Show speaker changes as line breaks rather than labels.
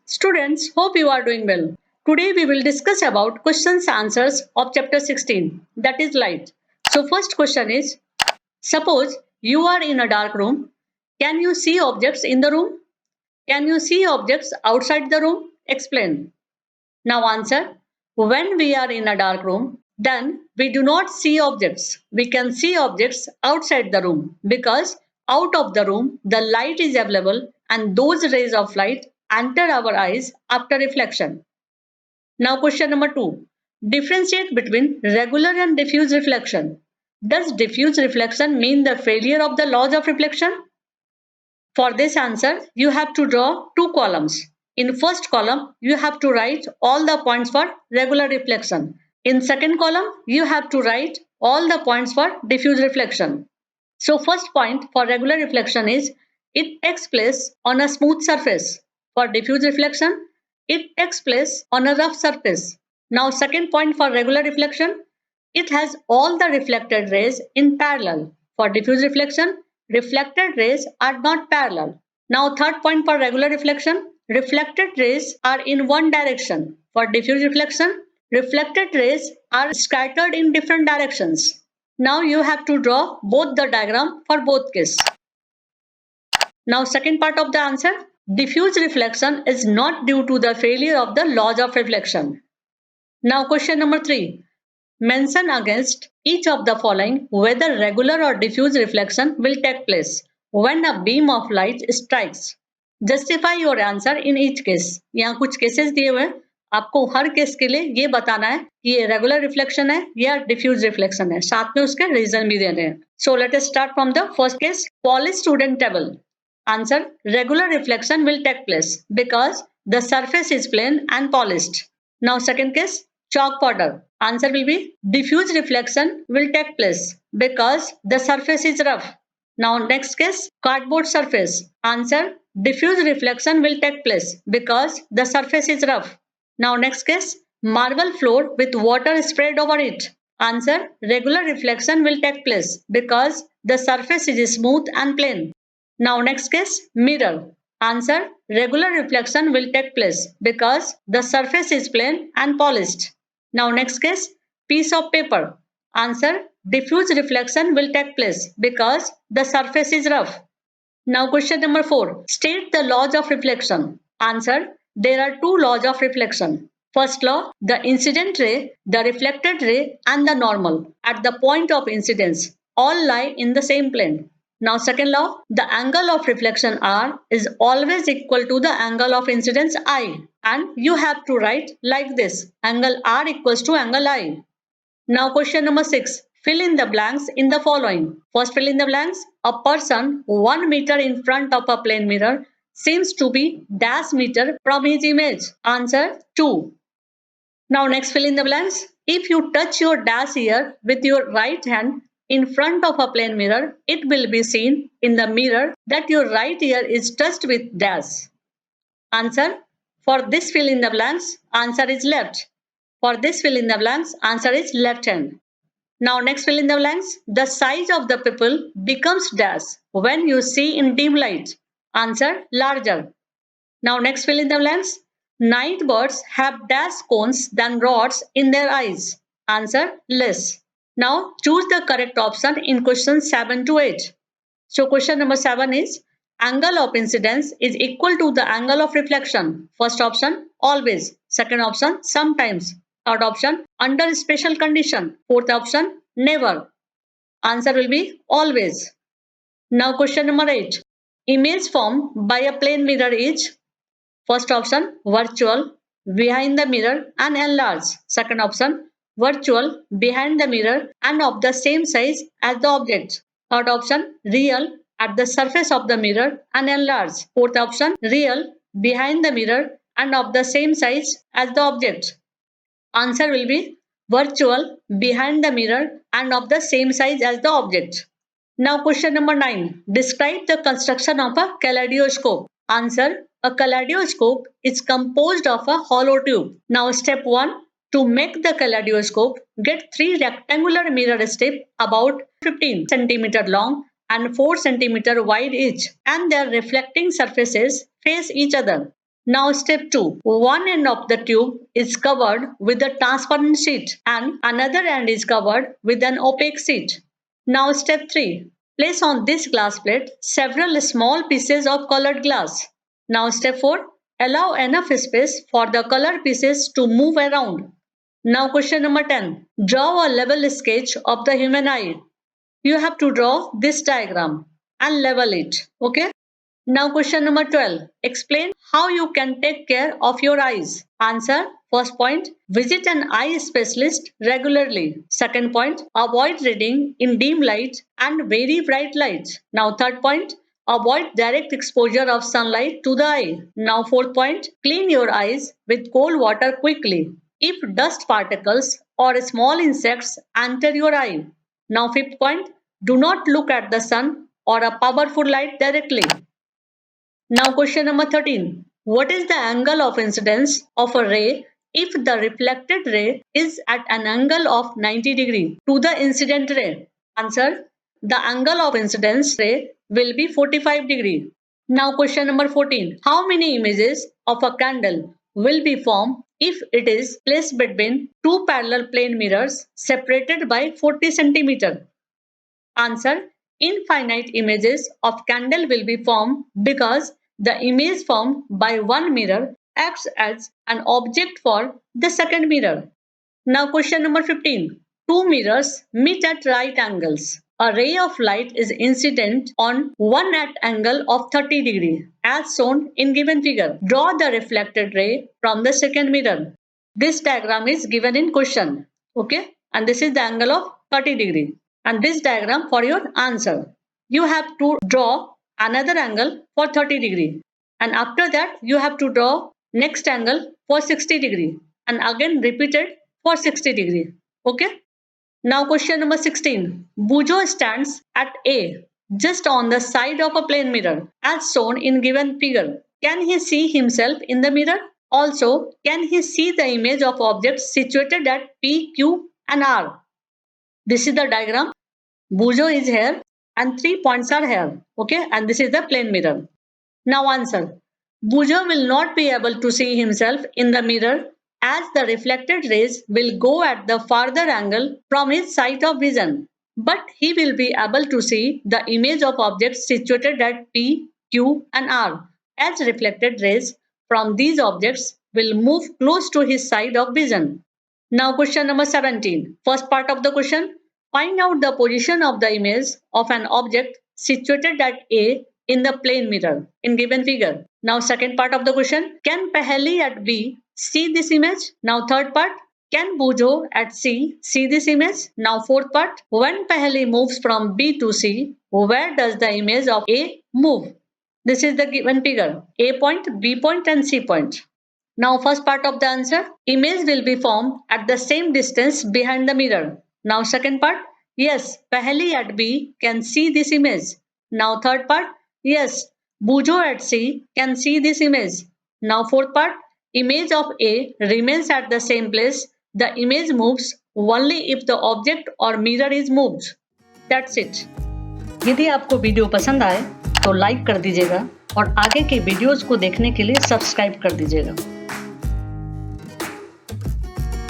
Students, hope you are doing well. Today we will discuss about questions answers of chapter 16, that is light. So first question is, suppose you are in a dark room. Can you see objects in the room? Can you see objects outside the room? Explain. Now answer. When we are in a dark room, then we do not see objects. We can see objects outside the room because out of the room the light is available and those rays of light enter our eyes after reflection. Now question number 2. Differentiate between regular and diffuse reflection. Does diffuse reflection mean the failure of the laws of reflection? For this answer, you have to draw two columns. In first column, you have to write all the points for regular reflection. In second column, you have to write all the points for diffuse reflection. So first point for regular reflection is it takes place on a smooth surface. For diffuse reflection, it takes place on a rough surface. Now second point for regular reflection, it has all the reflected rays in parallel. For diffuse reflection, reflected rays are not parallel. Now third point for regular reflection, reflected rays are in one direction. For diffuse reflection, reflected rays are scattered in different directions. Now you have to draw both the diagram for both cases. Now second part of the answer, diffuse reflection is not due to the failure of the laws of reflection. Now question number 3. Mention against each of the following whether regular or diffuse reflection will take place when a beam of light strikes. Justify your answer in each case. यहाँ कुछ cases दिए हुए हैं, आपको हर case के लिए ये बताना है कि ये रेगुलर रिफ्लेक्शन है या डिफ्यूज रिफ्लेक्शन है, साथ में उसके रीजन भी देने हैं. So let us start from the first case. Polished student table. Answer: regular reflection will take place because the surface is plain and polished. Now second case, chalk powder. Answer will be diffuse reflection will take place because the surface is rough. Now next case, cardboard surface. Answer: diffuse reflection will take place because the surface is rough. Now next case, marble floor with water sprayed over it. Answer: regular reflection will take place because the surface is smooth and plain. Now next case, mirror. Answer: regular reflection will take place because the surface is plain and polished. Now next case, piece of paper. Answer: diffuse reflection will take place because the surface is rough. Now question number 4. State the laws of reflection. Answer: there are two laws of reflection. First law, the incident ray, the reflected ray and the normal at the point of incidence all lie in the same plane. Now second law, the angle of reflection R is always equal to the angle of incidence I, and you have to write like this: angle R equals to angle I. Now question number 6. Fill in the blanks in the following. First fill in the blanks. A person 1 meter in front of a plane mirror seems to be dash meter from his image. Answer: 2. Now next fill in the blanks. If you touch your dash ear with your right hand in front of a plane mirror, it will be seen in the mirror that your right ear is touched with dash. Answer: for this fill in the blanks, answer is left. For this fill in the blanks, answer is left hand. Now next fill in the blanks. The size of the pupil becomes dash when you see in dim light. Answer: larger. Now next fill in the blanks. Night birds have dash cones than rods in their eyes. Answer: less. Now choose the correct option in questions 7 to 8. So question number 7 is, angle of incidence is equal to the angle of reflection. First option, always. Second option, sometimes. Third option, under special condition. Fourth option, never. Answer will be always. Now question number 8. Image formed by a plane mirror is, first option, virtual, behind the mirror and enlarged. Second option, virtual, behind the mirror and of the same size as the object. Third option, real, at the surface of the mirror and enlarged. Fourth option, real, behind the mirror and of the same size as the object. Answer will be virtual, behind the mirror and of the same size as the object. Now question number 9. Describe the construction of a kaleidoscope. Answer: a kaleidoscope is composed of a hollow tube. Now step 1. To make the kaleidoscope, get 3 rectangular mirror strips about 15 cm long and 4 cm wide each, and their reflecting surfaces face each other. Now step 2. One end of the tube is covered with a transparent sheet and another end is covered with an opaque sheet. Now step 3. Place on this glass plate several small pieces of colored glass. Now step 4. Allow enough space for the colored pieces to move around. Now question number 10. Draw a level sketch of the human eye. You have to draw this diagram and level it. Okay. Now question number 12. Explain how you can take care of your eyes. Answer. First point. Visit an eye specialist regularly. Second point. Avoid reading in dim light and very bright light. Now third point. Avoid direct exposure of sunlight to the eye. Now fourth point. Clean your eyes with cold water quickly if dust particles or small insects enter your eye. Now fifth point. Do not look at the sun or a powerful light directly. Now question number 13. What is the angle of incidence of a ray if the reflected ray is at an angle of 90 degree to the incident ray? Answer. The angle of incidence ray will be 45 degree. Now question number 14. How many images of a candle will be formed if it is placed between two parallel plane mirrors separated by 40 cm? Answer. Infinite images of candle will be formed because the image formed by one mirror acts as an object for the second mirror. Now question number 15. Two mirrors meet at right angles. A ray of light is incident on one at angle of 30 degree as shown in given figure. Draw the reflected ray from the second mirror. This diagram is given in question. Okay, and this is the angle of 30 degree. And this diagram for your answer. You have to draw another angle for 30 degree. And after that, you have to draw next angle for 60 degree. And again repeated for 60 degree. Okay. Now question number 16. Bujo stands at A, just on the side of a plane mirror, as shown in given figure. Can he see himself in the mirror? Also, can he see the image of objects situated at P, Q and R? This is the diagram. Bujo is here and 3 points are here. Okay, and this is the plane mirror. Now answer. Bujo will not be able to see himself in the mirror as the reflected rays will go at the farther angle from his sight of vision. But he will be able to see the image of objects situated at P, Q and R as reflected rays from these objects will move close to his side of vision. Now question number 17. First part of the question. Find out the position of the image of an object situated at A in the plane mirror in given figure. Now second part of the question. Can Paheli at B see this image? Now third part. Can Bujo at C see this image? Now fourth part. When Paheli moves from B to C, where does the image of A move? This is the given figure. A point, B point and C point. Now first part of the answer. Image will be formed at the same distance behind the mirror. Now second part. Yes, Paheli at B can see this image. Now third part. Yes, Bujo at C can see this image. Now fourth part. Image of A remains at the same place. The image moves only if the object or mirror is moved. That's it. यदि आपको video पसंद आए तो like कर दीजिएगा और आगे के वीडियोस को देखने के लिए सब्सक्राइब कर दीजिएगा।